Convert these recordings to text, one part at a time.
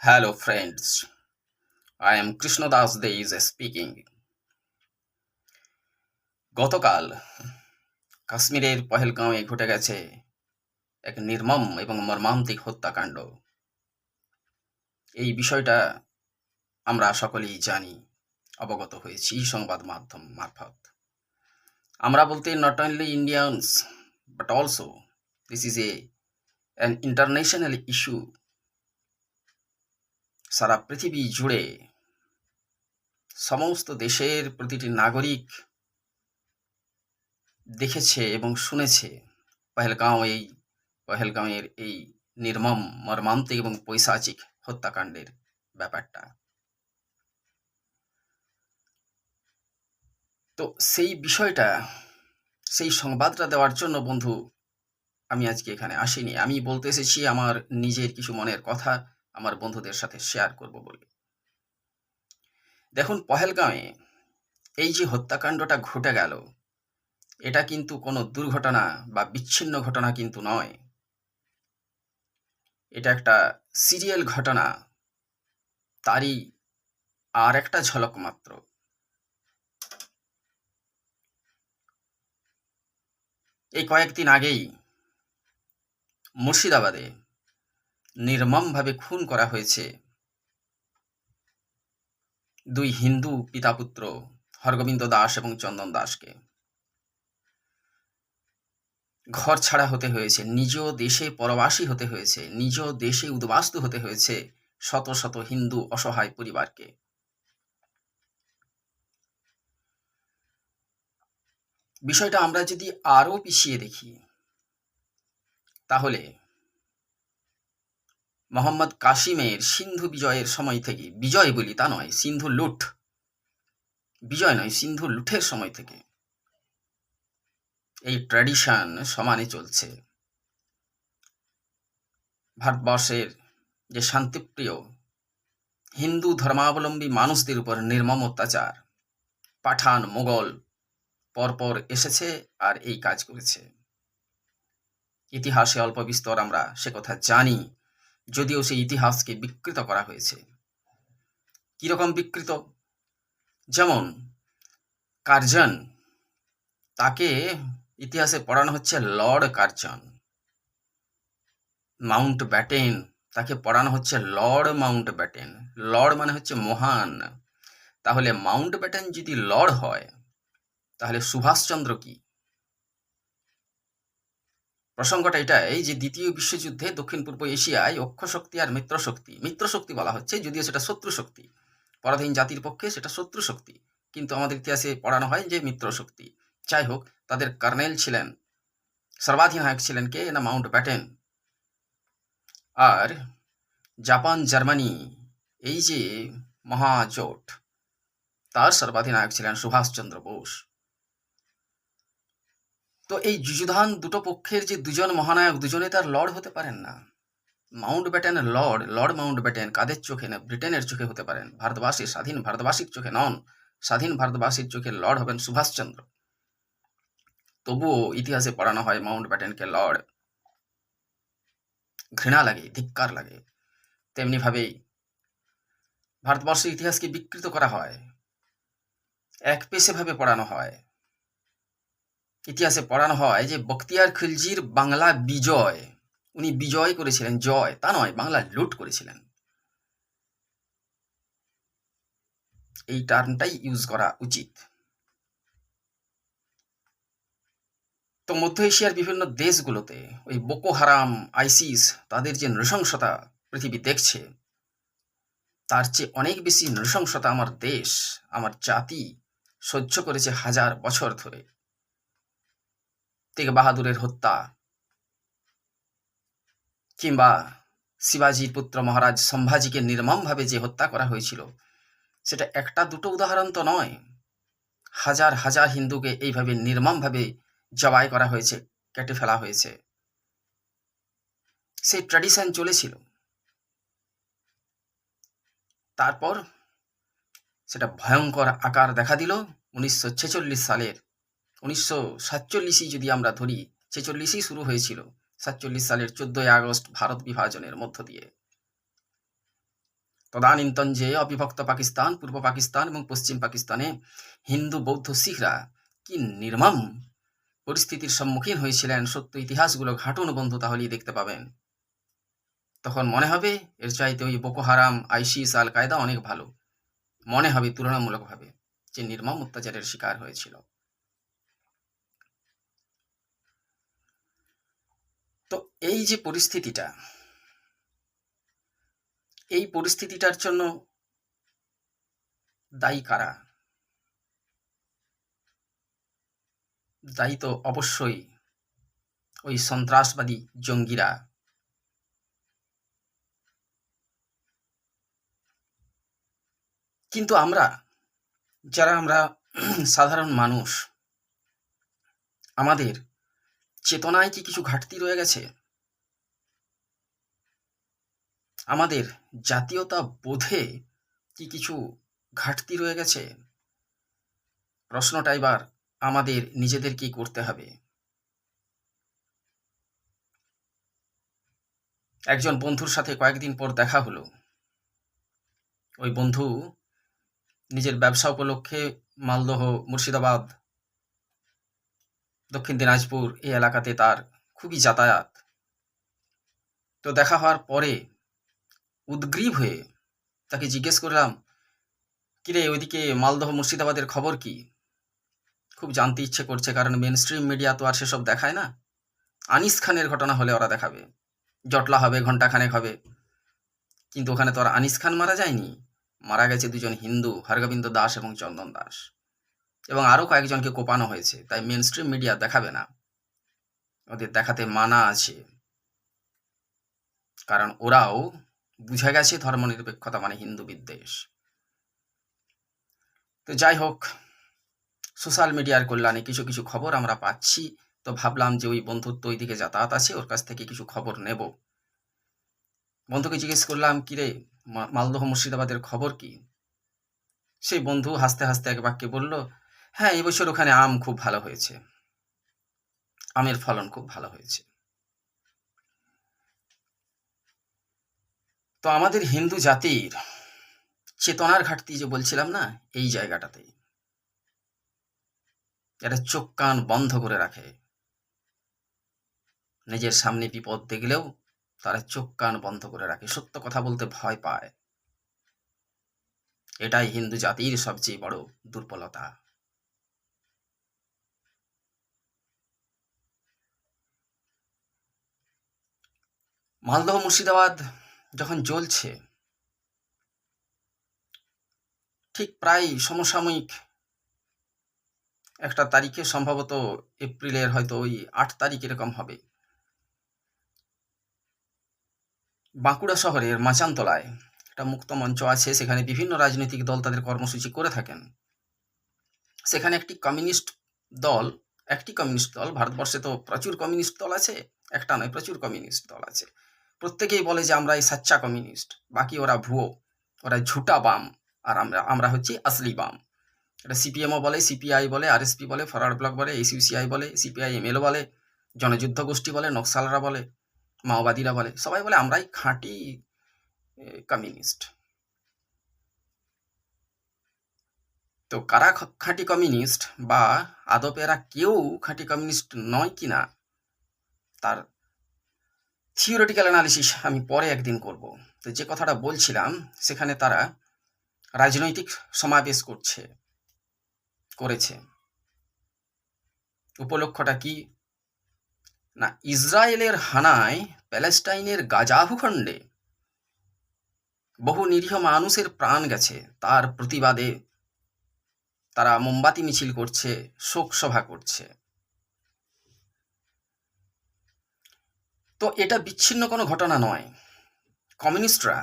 Hello, friends. I am Krishnadas Deis speaking. গতকাল কাশ্মীরের পহেলগাঁওয়ে ঘটে গেছে এক নির্মম এবং মর্মান্তিক হত্যাকাণ্ড। এই বিষয়টা আমরা সকলেই জানি, অবগত হয়েছি সংবাদ মাধ্যম মারফত। আমরা বলতে not only Indians but also this is an international issue. সারা পৃথিবী জুড়ে সমস্ত দেশের প্রতিটি নাগরিক দেখেছে এবং শুনেছে পহেলগাঁওয়ের এই নির্মম মর্মান্তিক এবং পৈশাচিক হত্যাকাণ্ডের ব্যাপারটা। তো সেই বিষয়টা, সেই সংবাদটা দেওয়ার জন্য বন্ধু আমি আজকে এখানে আসিনি। আমি বলতে এসেছি আমার নিজের কিছু মনের কথা আমার বন্ধুদের সাথে শেয়ার করব বলে। দেখুন, পহেলগাঁওয়ে এই যে হত্যাকাণ্ডটা ঘটে গেল, এটা কিন্তু কোনো দুর্ঘটনা বা বিচ্ছিন্ন ঘটনা কিন্তু নয়। এটা একটা সিরিয়াল ঘটনা, তারই আর একটা ঝলক মাত্র। এই কয়েকদিন আগেই মুর্শিদাবাদে নির্মমভাবে খুন করা হয়েছে দুই হিন্দু পিতাপুত্র হরগোবিন্দ দাস এবং চন্দন দাসকে। ঘর ছাড়া হতে হয়েছে, নিজ দেশে পরবাসী হতে হয়েছে, নিজ দেশে উদ্বাস্তু হতে হয়েছে শত শত হিন্দু অসহায় পরিবারকে। বিষয়টা আমরা যদি আরো পিছিয়ে দেখি, তাহলে মোহাম্মদ কাসিমের সিন্ধু বিজয়ের সময় থেকে, বিজয় বলি তা নয়, সিন্ধু লুট, বিজয় নয়, সিন্ধু লুঠের সময় থেকে এই ট্র্যাডিশন সমানে চলছে। ভারতবর্ষের যে শান্তিপ্রিয় হিন্দু ধর্মাবলম্বী মানুষদের উপর নির্মম অত্যাচার, পাঠান মোগল পরপর এসেছে আর এই কাজ করেছে। ইতিহাসে অল্প বিস্তর আমরা সে কথা জানি, যদিও সেই ইতিহাসকে বিকৃত করা হয়েছে। কিরকম বিকৃত? যেমন কার্জন, তাকে ইতিহাসে পড়ানো হচ্ছে লর্ড কার্জন। মাউন্ট ব্যাটেন, তাকে পড়ানো হচ্ছে লর্ড মাউন্ট ব্যাটেন। লর্ড মানে হচ্ছে মহান। তাহলে মাউন্ট ব্যাটেন যদি লর্ড হয়, তাহলে সুভাষচন্দ্র কি? প্রসঙ্গটা এটাই যে দ্বিতীয় বিশ্বযুদ্ধে দক্ষিণ পূর্ব এশিয়ায় অক্ষ শক্তি আর মিত্র শক্তি বলা হচ্ছে, যদিও সেটা শত্রু শক্তি। পরাধীন জাতির পক্ষে সেটা শত্রু শক্তি, কিন্তু আমাদের ইতিহাসে পড়ানো হয় যে মিত্র শক্তি। যাই হোক, তাদের কর্নেল ছিলেন, সর্বাধিনায়ক ছিলেন কে না? Mountbatten. আর জাপান জার্মানি, এই যে মহাজোট, তার সর্বাধিনায়ক ছিলেন সুভাষচন্দ্র বোস। তো এই যুযুধান দুটো পক্ষের যে দুজন মহানায়ক, দুজনে তার লর্ড হতে পারেন না। মাউন্ট ব্যাটেনের লর্ড মাউন্ট ব্যাটেন কাদের চোখে না? ব্রিটেনের চোখে হতে পারেন, ভারতবাসীর, স্বাধীন ভারতবাসীর চোখে নন। স্বাধীন ভারতবাসীর চোখে লর্ড হবেন সুভাষচন্দ্র। তবুও ইতিহাসে পড়ানো হয় মাউন্ট ব্যাটেনকে লর্ড। ঘৃণা লাগে, ধিক্কার লাগে। তেমনি ভাবেই ভারতবর্ষের ইতিহাসকে বিকৃত করা হয়, একপেশে ভাবে পড়ানো হয়। ইতিহাসে পড়ানো হয় যে বখতিয়ার খিলজির বাংলা বিজয়, উনি বিজয় করেছিলেন, জয় তা নয়, বাংলা লুট করেছিলেন। এই টার্মটাই ইউজ করা উচিত। তো মধ্য এশিয়ার বিভিন্ন দেশগুলোতে ওই বোকো হারাম, আইসিস, তাদের যে নৃশংসতা পৃথিবী দেখছে, তার চেয়ে অনেক বেশি নৃশংসতা আমার দেশ, আমার জাতি সহ্য করেছে হাজার বছর ধরে। তেগ বাহাদুরের হত্যা, কিংবা শিবাজির পুত্র মহারাজ সম্ভাজিকে নির্মমভাবে যে হত্যা করা হয়েছিল, সেটা একটা দুটো উদাহরণ তো নয়। হাজার হাজার হিন্দুকে এইভাবে নির্মমভাবে জবাই করা হয়েছে, কেটে ফেলা হয়েছে। সেই ট্র্যাডিশন চলেছিল। তারপর সেটা ভয়ঙ্কর আকার দেখা দিল 1946 সালের, 1947 যদি আমরা ধরি, 46ই শুরু হয়েছিল, 47 সালের 14ই আগস্ট ভারত বিভাজনের মধ্য দিয়ে। তদানীন্তন যে অবিভক্ত পাকিস্তান, পূর্ব পাকিস্তান এবং পশ্চিম পাকিস্তানে হিন্দু, বৌদ্ধ, শিখরা কি নির্মম পরিস্থিতির সম্মুখীন হয়েছিলেন, সত্য ইতিহাসগুলো ঘাঁটুন বন্ধু, তাহলেই দেখতে পাবেন। তখন মনে হবে এর চাইতে ওই বোকো হারাম, আইসিস, আল কায়দা অনেক ভালো মনে হবে তুলনামূলকভাবে, যে নির্মম অত্যাচারের শিকার হয়েছিল। তো এই যে পরিস্থিতিটা, এই পরিস্থিতিটার জন্য দায়ী কারা? দায়ী তো অবশ্যই ওই সন্ত্রাসবাদী জঙ্গিরা। কিন্তু যারা আমরা সাধারণ মানুষ, আমাদের চেতনায় কি কিছু ঘাটতি রয়ে গেছে? আমাদের জাতীয়তা বোধে কি কিছু ঘাটতি রয়ে গেছে? প্রশ্নটা এবার আমাদের নিজেদেরকেই করতে হবে। একজন বন্ধুর সাথে কয়েকদিন পর দেখা হলো। ওই বন্ধু নিজের ব্যবসা উপলক্ষে মালদহ, মুর্শিদাবাদ, দক্ষিণ দিনাজপুর এই এলাকাতে তার খুবই যাতায়াত। তো দেখা হওয়ার পরে উদ্গ্রীব হয়ে তাকে জিজ্ঞেস করলাম, কিরে ওইদিকে মালদহ মুর্শিদাবাদের খবর কি? খুব জানতে ইচ্ছে করছে, কারণ মেন স্ট্রিম মিডিয়া তো আর সেসব দেখায় না। আনিস খানের ঘটনা হলে ওরা দেখাবে, জটলা হবে, ঘণ্টাখানেক হবে, কিন্তু ওখানে তো আর আনিস খান মারা যায়নি, মারা গেছে দুজন হিন্দু, হরগোবিন্দ দাস এবং চন্দন দাস, এবং আরও কয়েকজনকে কোপানো হয়েছে। তাই মেন স্ট্রিম মিডিয়া দেখাবে না, ওদের দেখাতে মানা আছে, কারণ ওরাও বুঝে গেছে ধর্মনিরপেক্ষতা মানে হিন্দু বিদ্বেষ। তো যাই হোক, সোশ্যাল মিডিয়ার কল্যাণে কিছু কিছু খবর আমরা পাচ্ছি। তো ভাবলাম যে ওই বন্ধুর তো ওইদিকে যাতায়াত আছে, ওর কাছ থেকে কিছু খবর নেব। বন্ধুকে জিজ্ঞেস করলাম, কিরে মালদহ মুর্শিদাবাদের খবর কি? সেই বন্ধু হাসতে হাসতে এক বাক্যে বলল, হ্যাঁ এবছর ওখানে আম খুব ভালো হয়েছে, আমের ফলন খুব ভালো হয়েছে। তো আমাদের হিন্দু জাতির চেতনার ঘাটতি যে বলছিলাম না, এই জায়গাটাতে এরা চোখ কান বন্ধ করে রাখে। নিজের সামনে বিপদ দেখলেও তারা চোখ কান বন্ধ করে রাখে, সত্য কথা বলতে ভয় পায়। এটাই হিন্দু জাতির সবচেয়ে বড় দুর্বলতা। মালদহ মুর্শিদাবাদ যখন জ্বলছে, ঠিক প্রায় সমসাময়িক একটা তারিখে, সম্ভবত এপ্রিলের হয়তো ওই 8 তারিখ এরকম হবে, বাঁকুড়া শহরের মাচানতলায় একটা মুক্ত মঞ্চ আছে, সেখানে বিভিন্ন রাজনৈতিক দল তাদের কর্মসূচি করে থাকেন। সেখানে একটি কমিউনিস্ট দল, ভারতবর্ষে তো প্রচুর কমিউনিস্ট দল আছে, একটা নয়, প্রচুর কমিউনিস্ট দল আছে। প্রত্যেকেই বলে যে আমরা এই সাচ্চা কমিউনিস্ট, বাকি ওরা ভুয়ো, ওরা ঝুটা বাম, আর আমরা হচ্ছি আসলি বাম। এটা সিপিএমও বলে, সিপিআই বলে, আরএসপি বলে, ফরওয়ার্ড ব্লক বলে, এসইউসিআই বলে, সিপিআই এমএলও বলে, জনযুদ্ধ গোষ্ঠী বলে, নকশালরা বলে, মাওবাদীরা বলে, সবাই বলে আমরাই খাঁটি কমিউনিস্ট। তো কারা খাঁটি কমিউনিস্ট, বা আদপে এরা কেউ খাঁটি কমিউনিস্ট নয় কিনা, তার থিওরিটিক্যাল অ্যানালিসিস আমি পরে একদিন করব। তো যে কথাটা বলছিলাম, সেখানে তারা রাজনৈতিক সমাবেশ করেছে। উপলক্ষটা কি না, ইসরায়েলের হানায় প্যালেস্টাইনের গাজা ভূখণ্ডে বহু নিরীহ মানুষের প্রাণ গেছে, তার প্রতিবাদে তারা মোমবাতি মিছিল করছে, শোক সভা করছে। তো এটা বিচ্ছিন্ন কোনো ঘটনা নয়। কমিউনিস্টরা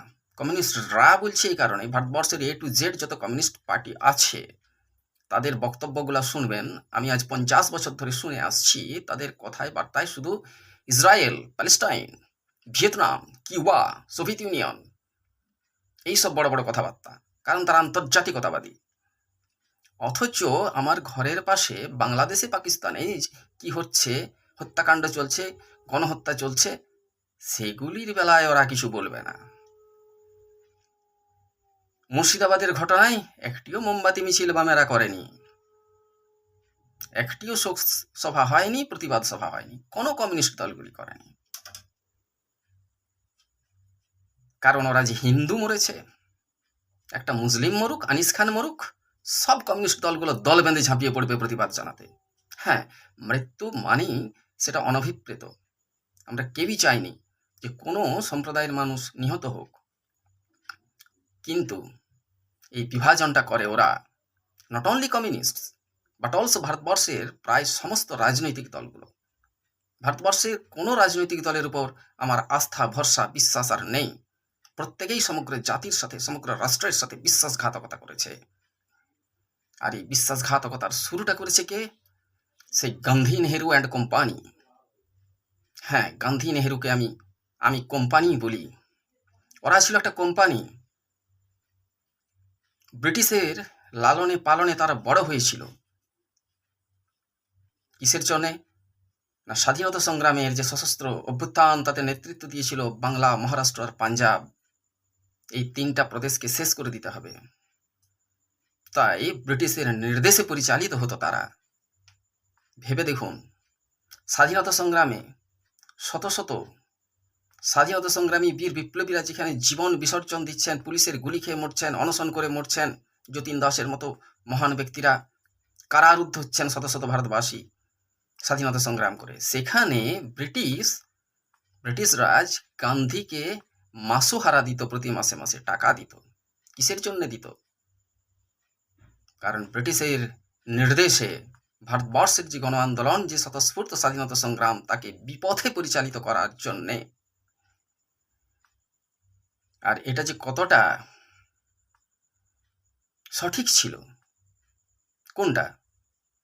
বলছে এই কারণে, ভারতবর্ষের A to Z যত কমিউনিস্ট পার্টি আছে তাদের বক্তব্যগুলো শুনবেন, আমি আজ 50 বছর ধরে শুনে আসছি, তাদের কথায় বার্তায় শুধু Israel, Palestine, Vietnam, Cuba, Soviet union, এইসব বড় বড় কথাবার্তা, কারণ তারা আন্তর্জাতিকতাবাদী। অথচ আমার ঘরের পাশে বাংলাদেশে, পাকিস্তানে কি হচ্ছে, হত্যাকাণ্ড চলছে, গণহত্যা চলছে, সেগুলির বেলায় ওরা কিছু বলবে না। মুর্শিদাবাদের ঘটনায় একটিও মোমবাতি মিছিল বামেরা করেনি, একটিও শোক সভা হয়নি, প্রতিবাদ সভা হয়নি, কোনো কমিউনিস্ট দলগুলি করেনি। কারণ ওরা যে হিন্দু মরেছে, একটা মুসলিম মরুক, আনিস খান মরুক, সব কমিউনিস্ট দলগুলো দল বেঁধে ঝাঁপিয়ে পড়বে প্রতিবাদ জানাতে। হ্যাঁ, মৃত্যু মানেই সেটা অনভিপ্রেত। আমরা কেউই চাইনি যে কোনো সম্প্রদায়ের মানুষ নিহত হোক, কিন্তু এই বিভাজনটা করে ওরা, not only communist but also ভারতবর্ষের প্রায় সমস্ত রাজনৈতিক দলগুলো। ভারতবর্ষের কোনো রাজনৈতিক দলের উপর আমার আস্থা, ভরসা, বিশ্বাস আর নেই। প্রত্যেকেই সমগ্র জাতির সাথে, সমগ্র রাষ্ট্রের সাথে বিশ্বাসঘাতকতা করেছে। আর এই বিশ্বাসঘাতকতার শুরুটা করেছে কে? সেই গান্ধী, নেহেরু অ্যান্ড কোম্পানি। হ্যাঁ, গান্ধী নেহেরুকে আমি কোম্পানি বলি। ওরা ছিল একটা কোম্পানি। ব্রিটিশের লালনে পালনে তারা বড় হয়েছিল। কিসের জন্যে? না, স্বাধীনতা সংগ্রামের যে সশস্ত্র অভ্যুত্থান, তাতে নেতৃত্ব দিয়েছিল বাংলা, মহারাষ্ট্র আর পাঞ্জাব। এই 3টা প্রদেশকে শেষ করে দিতে হবে, তাই ব্রিটিশের নির্দেশে পরিচালিত হতো তারা। ভেবে দেখুন, স্বাধীনতা সংগ্রামে শত শত স্বাধীনতা সংগ্রামী বীর বিপ্লবীরা যেখানে জীবন বিসর্জন দিচ্ছেন, পুলিশের গুলি খেয়ে মরছেন, অনশন করে মরছেন, যতীন দাসের মতো মহান ব্যক্তিরা কারারুদ্ধ হচ্ছেন, শত শত ভারতবাসী স্বাধীনতা সংগ্রাম করে, সেখানে ব্রিটিশ রাজ গান্ধীকে মাসোহারা দিত, প্রতি মাসে মাসে টাকা দিত। কিসের জন্য দিত? কারণ ব্রিটিশের নির্দেশে ভারতবর্ষের যে গণ আন্দোলন, যে স্বতঃস্ফূর্ত স্বাধীনতা সংগ্রাম, তাকে বিপথে পরিচালিত করার জন্যে। আর এটা যে কতটা সঠিক ছিল, কোনটা?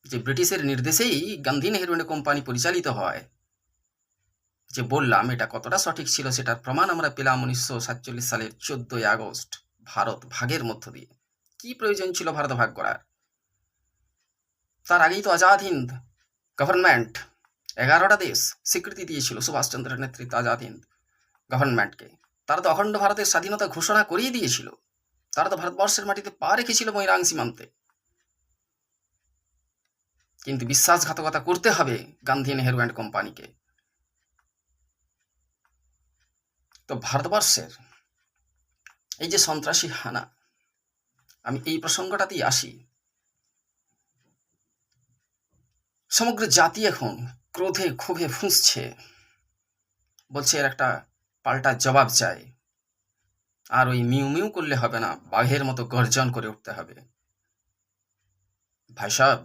যে ব্রিটিশের নির্দেশেই গান্ধী, নেহেরু অ্যান্ড কোম্পানি পরিচালিত হয়, যে বললাম, এটা কতটা সঠিক ছিল সেটার প্রমাণ আমরা পেলাম 1947 সালের 14ই আগস্ট ভারত ভাগের মধ্য দিয়ে। কি প্রয়োজন ছিল ভারত ভাগ করার? তার আগেই তো আজাদ হিন্দ গভর্নমেন্ট 11টা দেশ স্বীকৃতি দিয়েছিল সুভাষচন্দ্রের নেতৃত্বে আজাদ হিন্দ গভর্নমেন্টকে। তারা তো অখণ্ড ভারতের স্বাধীনতা ঘোষণা করিয়ে দিয়েছিল। তারা তো ভারতবর্ষের মাটিতে পা রেখেছিল মৈরাং সীমান্তে। কিন্তু বিশ্বাসঘাতকতা করতে হবে গান্ধী, নেহেরু অ্যান্ড কোম্পানিকে। তো ভারতবর্ষের এই যে সন্ত্রাসী হানা, আমি এই প্রসঙ্গটাতেই আসি। সমগ্র জাতি এখন ক্রোধে ক্ষোভে ফুঁসছে, বলছে এর একটা পাল্টা জবাব চাই। আর ওই মিউ মিউ করলে হবে না, বাঘের মতো গর্জন করে উঠতে হবে। ভাই সাহেব,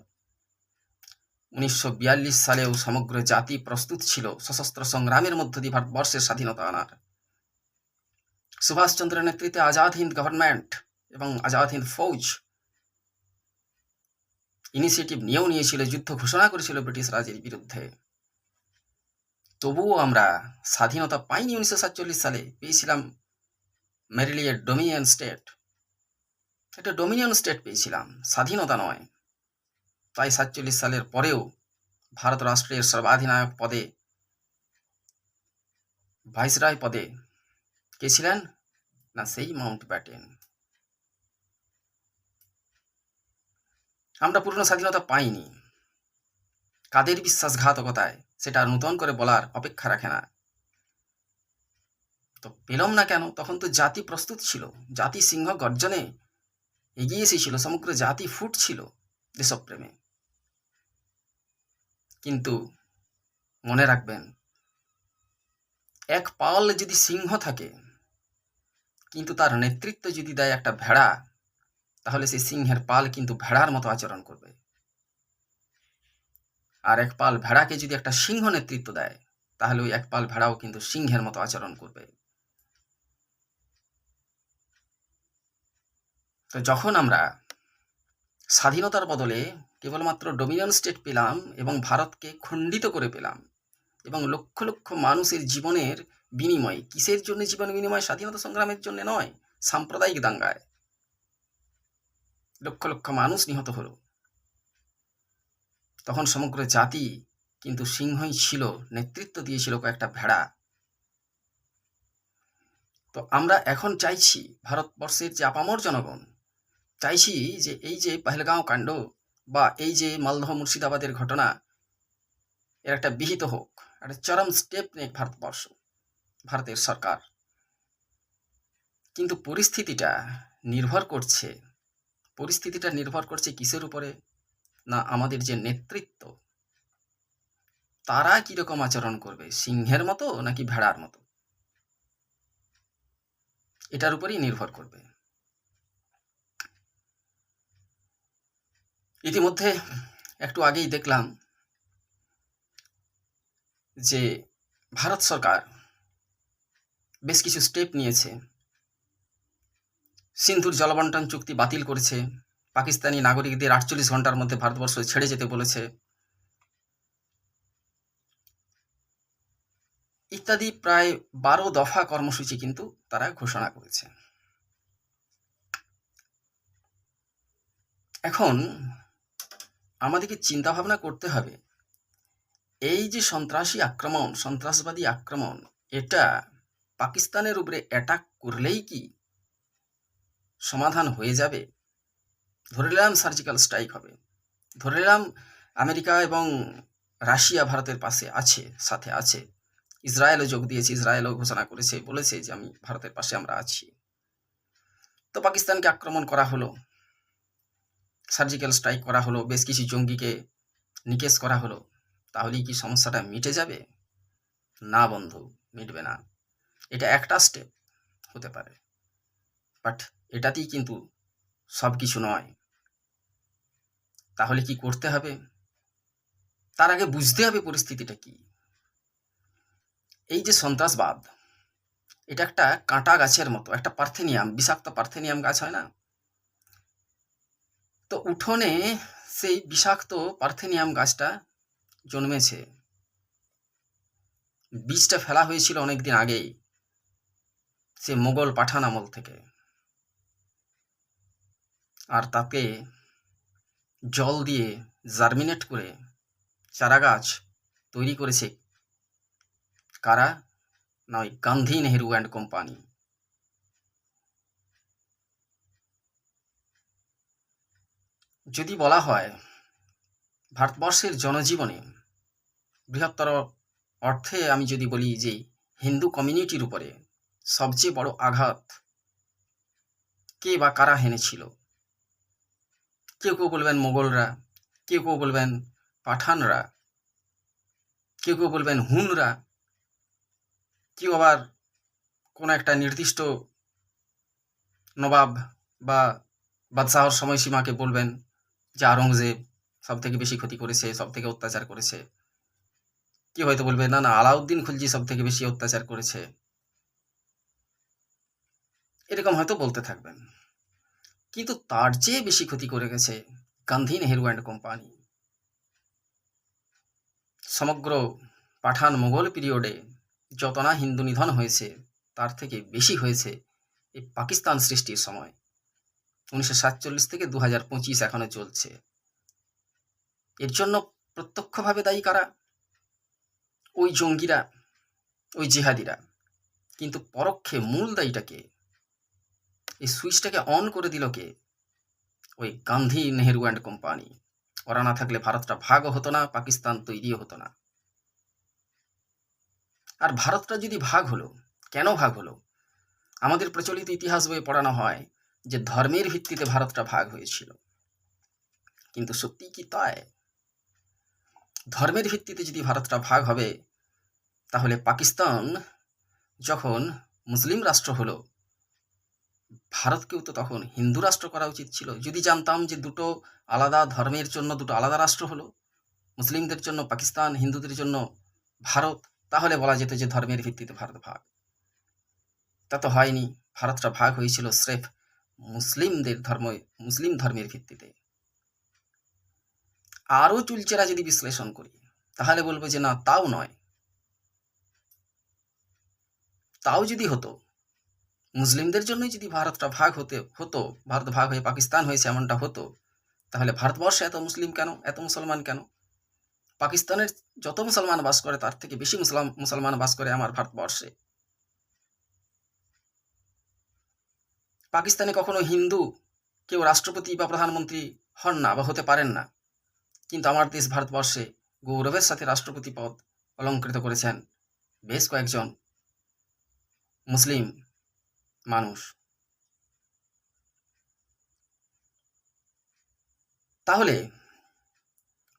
1942 সালেও সমগ্র জাতি প্রস্তুত ছিল সশস্ত্র সংগ্রামের মধ্য দিয়ে ভারতবর্ষের স্বাধীনতা আনার। সুভাষচন্দ্রের নেতৃত্বে আজাদ হিন্দ গভর্নমেন্ট এবং আজাদ হিন্দ ফৌজ ইনিশিয়েটিভ নিয়েছিল, যুদ্ধ ঘোষণা করেছিল ব্রিটিশ রাজের বিরুদ্ধে। তবুও আমরা স্বাধীনতা পাইনি 1947 সালে, পেয়েছিলাম মেরিলি এ ডোমিনিয়ন স্টেট। একটা ডোমিনিয়ন স্টেট পেয়েছিলাম, স্বাধীনতা নয়। তাই 47 সালের পরেও ভারত রাষ্ট্রের সর্বাধিনায়ক পদে, ভাইসরয় পদে কে ছিলেন? না, সেই মাউন্ট ব্যাটেন। আমরা পূর্ণ স্বাধীনতা পাইনি। কাদের বিশ্বাসঘাতকতায়, সেটা নতুন করে বলার অপেক্ষা রাখে না। তো পেলাম না কেন? তখন তো জাতি প্রস্তুত ছিল, জাতি সিংহ গর্জনে এগিয়ে এসেছিল, সমগ্র জাতি ফুটছিল দেশপ্রেমে। কিন্তু মনে রাখবেন, এক পাল যদি সিংহ থাকে, কিন্তু তার নেতৃত্ব যদি দেয় একটা ভেড়া, তাহলে সেই সিংহের পাল কিন্তু ভেড়ার মতো আচরণ করবে। আর এক পাল ভেড়াকে যদি একটা সিংহ নেতৃত্ব দেয়, তাহলে ওই এক পাল ভেড়াও কিন্তু সিংহের মতো আচরণ করবে। তো যখন আমরা স্বাধীনতার বদলে কেবলমাত্র ডোমিনিয়ন স্টেট পেলাম এবং ভারতকে খণ্ডিত করে পেলাম, এবং লক্ষ লক্ষ মানুষের জীবনের বিনিময়, কিসের জন্য জীবন বিনিময়? স্বাধীনতা সংগ্রামের জন্য নয়, সাম্প্রদায়িক দাঙ্গায় লক্ষ লক্ষ মানুষ নিহত হলো। তখন সমগ্র জাতি কিন্তু সিংহই ছিল, নেতৃত্ব দিয়েছিল কয়েকটা ভেড়া। তো আমরা এখন চাইছি, ভারতবর্ষের যে আপামর জনগণ চাইছি যে এই যে পহেলগাঁও কাণ্ড বা এই যে মালদহ মুর্শিদাবাদের ঘটনা, এর একটা বিহিত হোক, একটা চরম স্টেপ নেক ভারতবর্ষ, ভারতের সরকার। কিন্তু পরিস্থিতিটা নির্ভর করছে কিসের উপরে? না, আমাদের যে নেতৃত্ব, তারা কিরকম আচরণ করবে, সিংহের মতো নাকি ভেড়ার মতো, এটার উপরেই নির্ভর করবে। ইতিমধ্যে একটু আগেই দেখলাম যে ভারত সরকার বেশ কিছু স্টেপ নিয়েছে। সিন্ধুর জলবন্টন চুক্তি বাতিল করেছে, পাকিস্তানি নাগরিকদের 48 ঘন্টার মধ্যে ভারতবর্ষ ছেড়ে যেতে বলেছে, ইত্যাদি প্রায় 12 দফা কর্মসূচি কিন্তু তারা ঘোষণা করেছে। এখন আমাদেরকে চিন্তা ভাবনা করতে হবে, এই যে সন্ত্রাসবাদী আক্রমণ, এটা পাকিস্তানের উপরে অ্যাটাক করলেই কি সমাধান হয়ে যাবে? ধরে নিলাম সার্জিক্যাল স্ট্রাইক হবে, ধরে নিলাম আমেরিকা এবং রাশিয়া ভারতের সাথে আছে, ইসরায়েলও যোগ দিয়েছে, ইসরায়েলও ঘোষণা করেছে, বলেছে যে আমি ভারতের পাশে আমরা আছি। তো পাকিস্তানকে আক্রমণ করা হলো, সার্জিক্যাল স্ট্রাইক করা হলো, বেশ কিছু জঙ্গিকে নিকেশ করা হলো, তাহলেই কি সমস্যাটা মিটে যাবে? না বন্ধু, মিটবে না। এটা একটা স্টেপ হতে পারে, বাট এটাতেই কিন্তু সব কিছু নয়। তাহলে কি করতে হবে? তার আগে বুঝতে হবে পরিস্থিতিটা কি। এই যে সন্ত্রাসবাদ, এটা একটা কাঁটা গাছের মতো, একটা পার্থেনিয়াম, বিষাক্ত পার্থেনিয়াম গাছ হয় না? তো উঠোনে সেই বিষাক্ত পার্থেনিয়াম গাছটা জন্মেছে, বীজটা ফেলা হয়েছিল অনেকদিন আগেই, সে মোগল পাঠান আমল থেকে, আর তাকে জল দিয়ে জার্মিনেট করে চারাগাছ তৈরি করেছে কারা? না, ওই গান্ধী নেহেরু অ্যান্ড কোম্পানি। যদি বলা হয় ভারতবর্ষের জনজীবনে বৃহত্তর অর্থে, আমি যদি বলি যে হিন্দু কমিউনিটির উপরে সবচেয়ে বড় আঘাত কে বা কারা হেনেছিল, কেউ কেউ বলবেন মোগলরা, কেউ কেউ বলবেন পাঠানরা, কেউ কেউ বলবেন হুনরা, কেউ আবার কোনো একটা নির্দিষ্ট নবাব বা বাদশাহর সময়সীমাকে বলবেন যে আওরঙ্গজেব সব থেকে বেশি ক্ষতি করেছে, সব থেকে অত্যাচার করেছে। কেউ হয়তো বলবে না, আলাউদ্দিন খুলজি সব থেকে বেশি অত্যাচার করেছে। এরকম হয়তো বলতে থাকবেন, কিন্তু তার চেয়ে বেশি ক্ষতি করে গেছে গান্ধী নেহেরু অ্যান্ড কোম্পানি। সমগ্র পাঠান মোগল পিরিয়ডে যত না হিন্দু নিধন হয়েছে, তার থেকে বেশি হয়েছে এই পাকিস্তান সৃষ্টির সময়, 1947 থেকে 2025 এখনো চলছে। এর জন্য প্রত্যক্ষভাবে দায়ী কারা? ওই জঙ্গিরা, ওই জিহাদিরা। কিন্তু পরোক্ষে মূল দায়ীটাকে, এই সুইচটাকে অন করে দিল কে? ওই গান্ধী নেহেরু অ্যান্ড কোম্পানি। ওরা না থাকলে ভারতটা ভাগও হতো না, পাকিস্তান তৈরিও হতো না। আর ভারতটা যদি ভাগ হলো, কেন ভাগ হলো? আমাদের প্রচলিত ইতিহাস বইয়ে পড়ানো হয় যে ধর্মের ভিত্তিতে ভারতটা ভাগ হয়েছিল, কিন্তু সত্যি কি তাই? ধর্মের ভিত্তিতে যদি ভারতটা ভাগ হবে, তাহলে পাকিস্তান যখন মুসলিম রাষ্ট্র হলো, ভারতকেও তো তখন হিন্দু রাষ্ট্র করা উচিত ছিল। যদি জানতাম যে দুটো আলাদা ধর্মের জন্য দুটো আলাদা রাষ্ট্র হলো, মুসলিমদের জন্য পাকিস্তান, হিন্দুদের জন্য ভারত, তাহলে বলা যেত যে ধর্মের ভিত্তিতে ভারত ভাগ। তা তো হয়নি, ভারতটা ভাগ হয়েছিল স্রেফ মুসলিম ধর্মের ভিত্তিতে। আরও চুলচেরা যদি বিশ্লেষণ করি, তাহলে বলবো যে না, তাও নয়। তাও যদি হতো, মুসলিমদের জন্যই যদি ভারতটা ভাগ হতো, ভারত ভাগ হয়ে পাকিস্তান হয়েছে এমনটা হতো, তাহলে ভারতবর্ষে এত মুসলিম কেন, এত মুসলমান কেন? পাকিস্তানের যত মুসলমান বাস করে, তার থেকে বেশি মুসলমান বাস করে আমার ভারতবর্ষে। পাকিস্তানে কখনো হিন্দু কেউ রাষ্ট্রপতি বা প্রধানমন্ত্রী হন না বা হতে পারেন না, কিন্তু আমার দেশ ভারতবর্ষে গৌরবের সাথে রাষ্ট্রপতি পদ অলঙ্কৃত করেছেন বেশ কয়েকজন মুসলিম মানুষ। তাহলে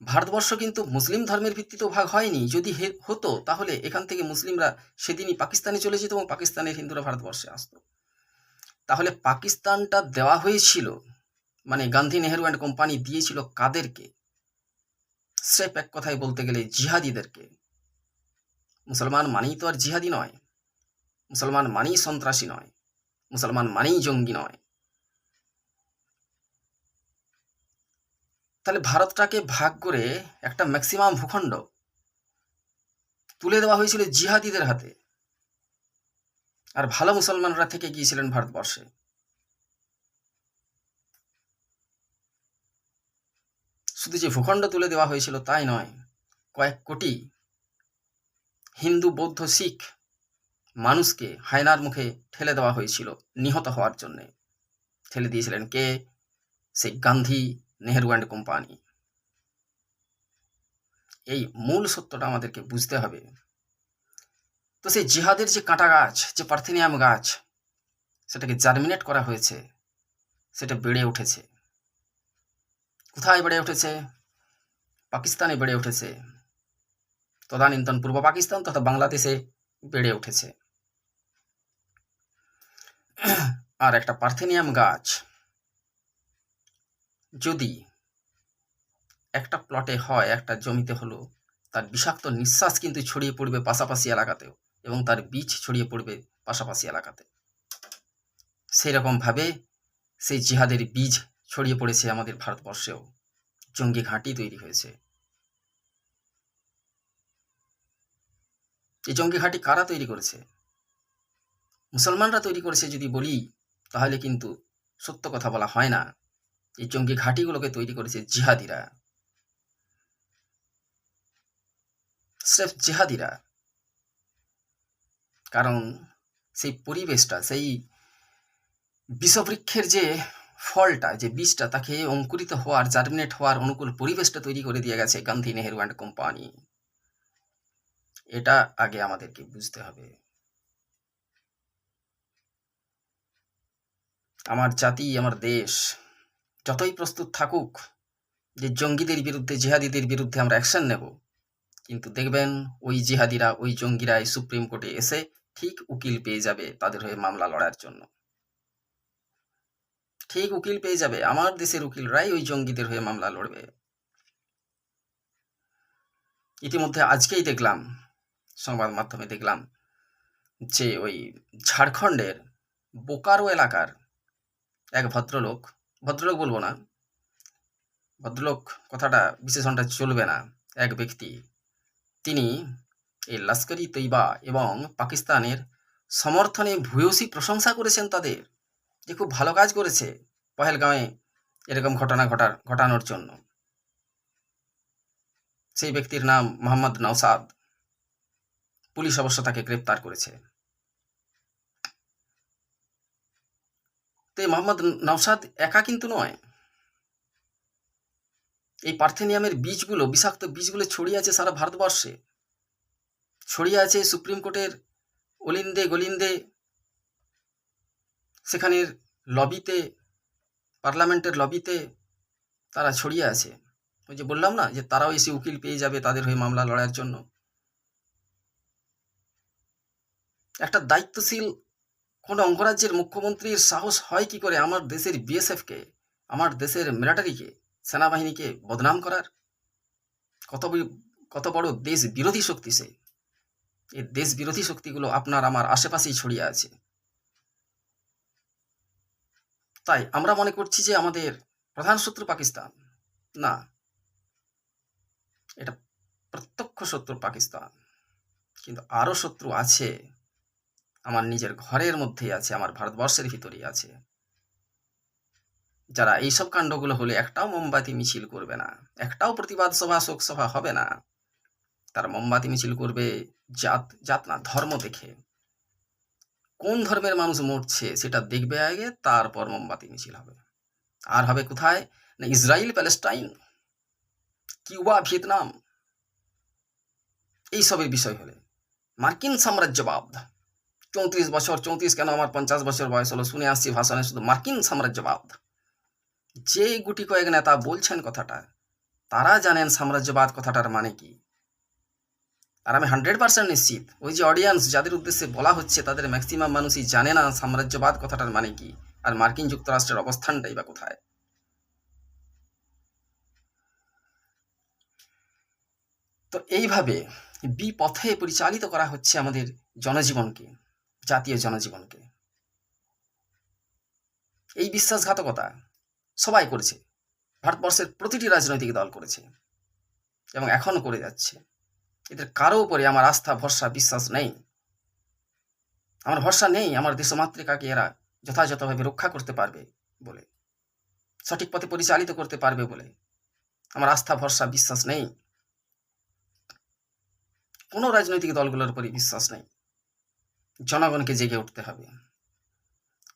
ভারতবর্ষ কিন্তু মুসলিম ধর্মের ভিত্তিতেও ভাগ হয়নি। যদি হতো তাহলে এখান থেকে মুসলিমরা সেদিনই পাকিস্তানে চলে যেত এবং পাকিস্তানের হিন্দুরা ভারতবর্ষে আসতো। তাহলে পাকিস্তানটা দেওয়া হয়েছিল, মানে গান্ধী, নেহেরু অ্যান্ড কোম্পানি দিয়েছিল কাদেরকে? স্রেফ এক কথায় বলতে গেলে জিহাদিদেরকে। মুসলমান মানেই তো আর জিহাদি নয়, মুসলমান মানেই সন্ত্রাসী নয়, মুসলমান মানেই জঙ্গি নয়। তাহলে ভারতটাকে ভাগ করে একটা ম্যাক্সিমাম ভূখণ্ড তুলে দেওয়া হয়েছিল জিহাদিদের হাতে, আর ভালো মুসলমানরা থেকে গিয়েছিলেন ভারতবর্ষে। শুধু যে ভূখণ্ড তুলে দেওয়া হয়েছিল তাই নয়, কয়েক কোটি হিন্দু, বৌদ্ধ, শিখ মানুষকে হায়নার মুখে ঠেলে দেওয়া হয়েছিল নিহত হওয়ার জন্যে। ঠেলে দিয়েছিলেন কে? সেই গান্ধী, নেহেরু অ্যান্ড কোম্পানি। এই মূল সত্যটা আমাদেরকে বুঝতে হবে। তো সেই জিহাদের যে কাঁটা গাছ, যে পার্থেনিয়াম গাছ, সেটাকে জার্মিনেট করা হয়েছে, সেটা বেড়ে উঠেছে। কোথায় বেড়ে উঠেছে? পাকিস্তানে বেড়ে উঠেছে, তদানীন্তন পূর্ব পাকিস্তান তথা বাংলাদেশে বেড়ে উঠেছে। আর একটা পার্থেনিয়াম গাছ যদি একটা প্লটে হয়, একটা জমিতে হলো, তার বিষাক্ত নিঃশ্বাস কিন্তু ছড়িয়ে পড়বে পাশাপাশি এলাকাতেও, এবং তার বীজ ছড়িয়ে পড়বে পাশাপাশি এলাকাতে। সেই রকমভাবে সেই জিহাদের বীজ ছড়িয়ে পড়েছে আমাদের ভারতবর্ষেও, জঙ্গি ঘাঁটি তৈরি হয়েছে। এই জঙ্গি ঘাঁটি কারা তৈরি করেছে? মুসলমানরা তৈরি করেছে যদি বলি, তাহলে কিন্তু সত্য কথা বলা হয় না। এই জঙ্গি ঘাঁটিগুলোকে তৈরি করেছে জিহাদিরা, স্রেফ জিহাদিরা। কারণ সেই পরিবেশটা, সেই বিষবৃক্ষের যে ফলটা, যে বীজটা, তাকে অঙ্কুরিত হওয়ার, জার্মিনেট হওয়ার অনুকূল পরিবেশটা তৈরি করে দিয়ে গেছে গান্ধী, নেহেরু অ্যান্ড কোম্পানি। এটা আগে আমাদেরকে বুঝতে হবে। আমার জাতি, আমার দেশ যতই প্রস্তুত থাকুক যে জঙ্গিদের বিরুদ্ধে, জিহাদিদের বিরুদ্ধে আমরা অ্যাকশন নেব, কিন্তু দেখবেন ওই জিহাদিরা, ওই জঙ্গিরাই সুপ্রিম কোর্টে এসে ঠিক উকিল পেয়ে যাবে তাদের হয়ে মামলা লড়ার জন্য। ঠিক উকিল পেয়ে যাবে, আমার দেশের উকিলরাই ওই জঙ্গিদের হয়ে মামলা লড়বে। ইতিমধ্যে আজকেই দেখলাম, সংবাদ মাধ্যমে দেখলাম যে ওই ঝাড়খণ্ডের বোকারো এলাকার এক ভদ্রলোক, ভদ্রলোক বলবো না, ভদ্রলোক কথাটা বিশেষণটা চলবে না, এক ব্যক্তি, তিনি এই লস্করি তৈবা এবং পাকিস্তানের সমর্থনে ভূয়সী প্রশংসা করেছেন তাদের, যে খুব ভালো কাজ করেছে পহেলগাঁওয়ে এরকম ঘটনা ঘটানোর জন্য। সেই ব্যক্তির নাম মোহাম্মদ নওসাদ। পুলিশ অবশ্য তাকে গ্রেপ্তার করেছে। তো এই মোহাম্মদ নওসাদ একা কিন্তু নয়। এই পার্থেনিয়ামের বীজগুলো, বিষাক্ত বীজগুলো ছড়িয়ে আছে সারা ভারতবর্ষে, ছড়িয়ে আছে সুপ্রিম কোর্টের অলিন্দে গলিন্দে, সেখানের লবিতে, পার্লামেন্টের লবিতে তারা ছড়িয়ে আছে। ওই যে বললাম না, যে তারাও এসে উকিল পেয়ে যাবে তাদের হয়ে মামলা লড়ার জন্য। একটা দায়িত্বশীল কোন অঙ্গরাজ্যের মুখ্যমন্ত্রীর সাহস হয় কি করে আমার দেশের বিএসএফকে, আমার দেশের মিলিটারিকে, সেনাবাহিনীকে বদনাম করার? কত বড় দেশ বিরোধী শক্তি সে। এই দেশ বিরোধী শক্তিগুলো আপনার আমার আশেপাশেই ছড়িয়ে আছে। তাই আমরা মনে করছি যে আমাদের প্রধান শত্রু পাকিস্তান। না, এটা প্রত্যক্ষ শত্রু পাকিস্তান, কিন্তু আরো শত্রু আছে, আমার নিজের ঘরের মধ্যেই আছে, আমার ভারতবর্ষের ভিতরেই আছে, যারা এইসব কাণ্ডগুলো হলে একটাও মোমবাতি মিছিল করবে না, একটাও প্রতিবাদ সভা, শোক সভা হবে না। তারা মোমবাতি মিছিল করবে জাত না, ধর্ম দেখে। কোন ধর্মের মানুষ মরছে সেটা দেখবে আগে, তারপর মোমবাতি মিছিল হবে। আর হবে কোথায়? না ইসরায়েল, প্যালেস্টাইন, কিউবা, ভিয়েতনাম, এইসবের বিষয় হলে। মার্কিন সাম্রাজ্যবাদ, 34 বছর, 34 কেন, আমার 50 বছর বয়স হলো, শুনে আসছি ভাষণে শুধু মার্কিন সাম্রাজ্যবাদ। যে গুটি কয়েক নেতা বলছেন কথাটা, তারা জানেন সাম্রাজ্যবাদ কথাটার মানে কি। আর আমি 100% নিশ্চিত ওই যে অডিয়েন্স যাদের উদ্দেশ্যে বলা হচ্ছে তাদের ম্যাক্সিমাম মানুষই জানে না সাম্রাজ্যবাদ কথাটার মানে কি, আর মার্কিন যুক্তরাষ্ট্রের অবস্থানটাই বা কোথায়। তো এইভাবে বিপথে পরিচালিত করা হচ্ছে আমাদের জনজীবনকে, জাতীয় জনজীবনকে। এই বিশ্বাসঘাতকতা সবাই করেছে, ভারতবর্ষের প্রতিটি রাজনৈতিক দল করেছে এবং এখনও করে যাচ্ছে। এদের কারো উপরে আমার আস্থা, ভরসা, বিশ্বাস নেই। আমার ভরসা নেই আমার দেশমাতৃকাকে এরা যথাযথভাবে রক্ষা করতে পারবে বলে, সঠিক পথে পরিচালিত করতে পারবে বলে আমার আস্থা, ভরসা, বিশ্বাস নেই। কোনো রাজনৈতিক দলগুলোর উপরে বিশ্বাস নেই। জনগণকে জেগে উঠতে হবে।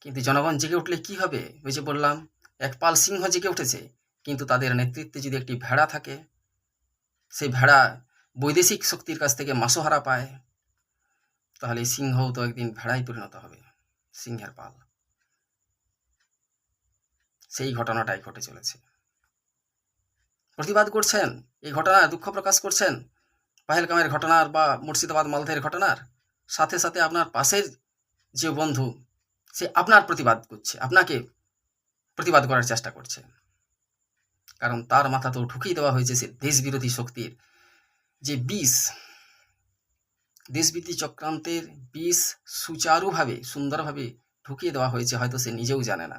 কিন্তু জনগণ জেগে উঠলে কি হবে? ওই যে বললাম, এক পাল সিংহ জেগে উঠেছে, কিন্তু তাদের নেতৃত্বে যদি একটি ভেড়া থাকে, সেই ভেড়া বৈদেশিক শক্তির কাছ থেকে মাসোহারা পায়, তাহলে সিংহও তো একদিন ভেড়ায় পরিণত হবে, সিংহের পাল। সেই ঘটনাটাই ঘটে চলেছে। প্রতিবাদ করছেন এই ঘটনা, দুঃখ প্রকাশ করছেন পাহেলগামের ঘটনার বা মুর্শিদাবাদ মালদার ঘটনার, সাথে সাথে আপনার পাশের যে বন্ধু সে আপনার প্রতিবাদ করছে, আপনাকে প্রতিবাদ করার চেষ্টা করছে, কারণ তার মাথা তো ঢুকিয়ে দেওয়া হয়েছে সে দেশবিরোধী শক্তির যে বিষ, দেশবিরোধী চক্রান্তের বিষ সুচারুভাবে, সুন্দরভাবে ঢুকিয়ে দেওয়া হয়েছে, হয়তো সে নিজেও জানে না।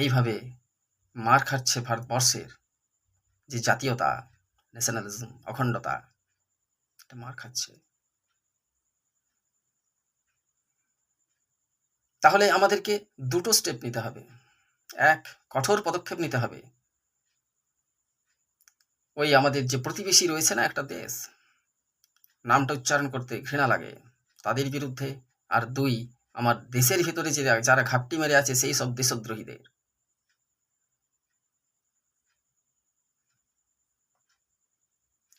এইভাবে মার খাচ্ছে ভারতবর্ষের যে জাতীয়তা, ন্যাশনালিজম, অখণ্ডতা, এটা মার খাচ্ছে। তাহলে আমাদেরকে দুটো স্টেপ নিতে হবে। এক, কঠোর পদক্ষেপ নিতে হবে। ওই আমাদের যে প্রতিবেশী রয়েছে না একটা দেশ, নামটা উচ্চারণ করতে ঘৃণা লাগে, তাদের বিরুদ্ধে। আর দুই, আমার দেশের ভিতরে যে যারা ঘাপটি মেরে আছে সেই সব দেশদ্রোহীদের।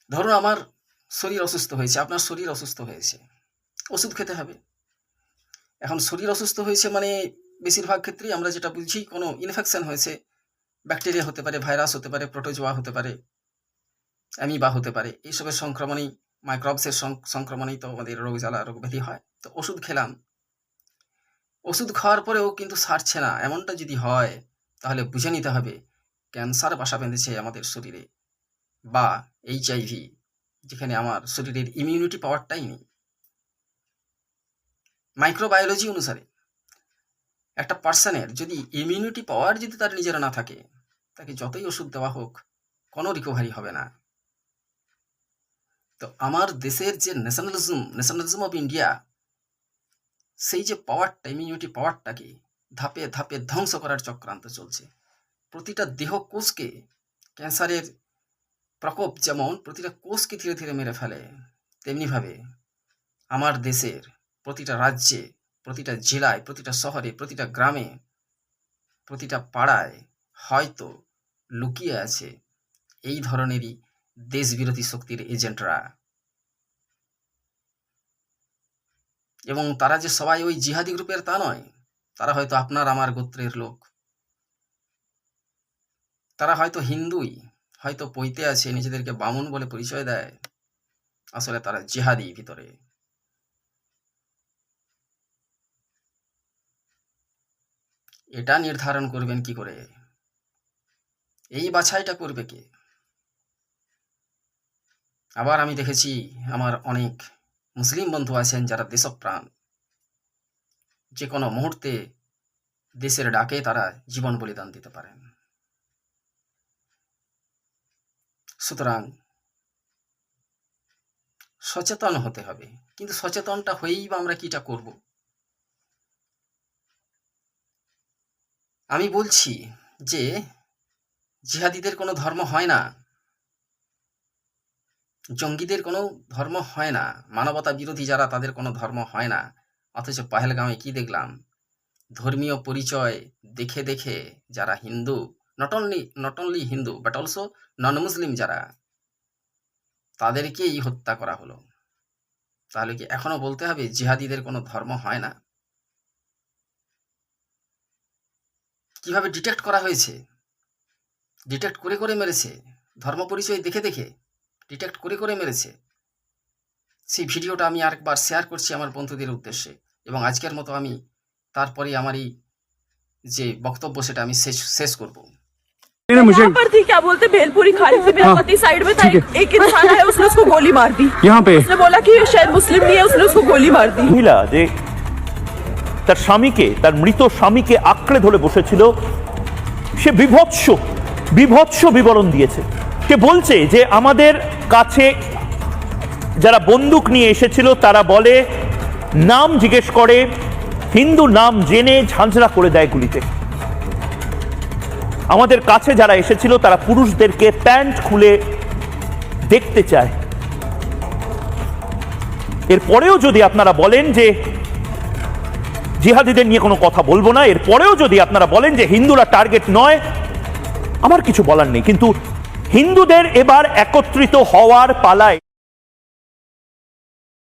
ধরুন আমার শরীর অসুস্থ হয়েছে, আপনার শরীর অসুস্থ হয়েছে, ওষুধ খেতে হবে। এখন শরীর অসুস্থ হয়েছে মানে বেশিরভাগ ক্ষেত্রেই আমরা যেটা বুঝি কোনো ইনফেকশন হয়েছে, ব্যাকটেরিয়া হতে পারে, ভাইরাস হতে পারে, প্রোটোজোয়া হতে পারে, অ্যামিবা হতে পারে, এইসবের সংক্রমণেই, মাইক্রোবসের সংক্রমণেই তো আমাদের রোগ জ্বালা, রোগ ব্যাধি হয়। তো ওষুধ খেলাম, ওষুধ খাওয়ার পরেও কিন্তু সারছে না, এমনটা যদি হয় তাহলে বুঝে নিতে হবে ক্যান্সার বাসা বেঁধেছে আমাদের শরীরে, বা এইচআইভি, যেখানে আমার শরীরের ইমিউনিটি পাওয়ারটাই নেই। মাইক্রোবায়োলজি অনুসারে একটা পার্সনের যদি ইমিউনিটি পাওয়ার যদি তার নিজের না থাকে, তাকে যতই ওষুধ দেওয়া হোক কোনো রিকভারি হবে না। তো আমার দেশের যে ন্যাশনালিজম অফ ইন্ডিয়া, সেই যে পাওয়ারটা, ইমিউনিটি পাওয়ারটাকে ধাপে ধাপে ধ্বংস করার চক্রান্ত চলছে। প্রতিটা দেহ কোষকে ক্যান্সারের প্রকোপ যেমন প্রতিটা কোষকে ধীরে ধীরে মেরে ফেলে, তেমনিভাবে আমার দেশের প্রতিটা রাজ্যে, প্রতিটা জেলায়, প্রতিটা শহরে, প্রতিটা গ্রামে, প্রতিটা পাড়ায় হয়তো লুকিয়ে আছে এই ধরনেরই দেশবিরোধী শক্তির এজেন্টরা। এবং তারা যে সবাই ওই জিহাদি গ্রুপের তা নয়, তারা হয়তো আপনার আমার গোত্রের লোক, তারা হয়তো হিন্দুই, হয়তো পৈতে আছে, নিজেদেরকে বামুন বলে পরিচয় দেয়, আসলে তারা জিহাদি ভিতরে। এটা নির্ধারণ করবেন কি করে? এই বাছাইটা করবে কে? আবার আমি দেখেছি আমার অনেক মুসলিম বন্ধু আছেন যারা দেশপ্রাণ, যে কোনো মুহূর্তে দেশের ডাকে তারা জীবন বলিদান দিতে পারেন। সুতরাং সচেতন হতে হবে, কিন্তু সচেতনটা হয়েই বা আমরা কিটা করব? আমি বলছি যে জিহাদিদের কোনো ধর্ম হয় না, জঙ্গিদের কোনো ধর্ম হয় না, মানবতা বিরোধী যারা তাদের কোনো ধর্ম হয় না। অথচ পহেলগাঁওয়ে কি দেখলাম, ধর্মীয় পরিচয় দেখে দেখে যারা Hindu, not only Hindu but also non Muslim যারা, তাদেরকেই হত্যা করা হলো। তাহলে কি এখনো বলতে হবে জিহাদিদের কোনো ধর্ম হয় না? কিভাবে ডিটেক্ট করা হয়েছে, ডিটেক্ট করে করে মেরেছে, ধর্ম পরিচয় দেখে দেখে ডিটেক্ট করে করে মেরেছে। সেই ভিডিওটা আমি আরেকবার শেয়ার করছি আমার বন্ধুদের উদ্দেশ্যে, এবং আজকের মতো আমি তারপরে আমার এই যে বক্তব্য সেটা আমি শেষ করব। यहाँ पर थी, क्या बोलते, भेलपुरी खा रही थी, मेरा पति साइड में था, एक इंसान है, उसने उसको गोली मार दी। यहाँ पे उसने बोला कि ये शायद मुस्लिम नहीं है, उसने उसको गोली मार दी। মহিলা যে তার স্বামীকে, তার মৃত স্বামীকে আঁকড়ে ধরে বসেছিল, সে বিভৎস বিবরণ দিয়েছে। সে বলছে যে আমাদের কাছে যারা বন্দুক নিয়ে এসেছিল তারা বলে, নাম জিজ্ঞেস করে, হিন্দু নাম জেনে ঝাঁঝরা করে দেয় গুলিতে। আমাদের কাছে যারা এসেছিল তারা পুরুষদেরকে প্যান্ট খুলে দেখতে চায়। এরপরেও যদি আপনারা বলেন যে জিহাদিদের নিয়ে কোনো কথা বলবো না, এরপরেও যদি আপনারা বলেন যে হিন্দুরা টার্গেট নয়, আমার কিছু বলার নেই। কিন্তু হিন্দুদের এবার একত্রিত হওয়ার পালায়।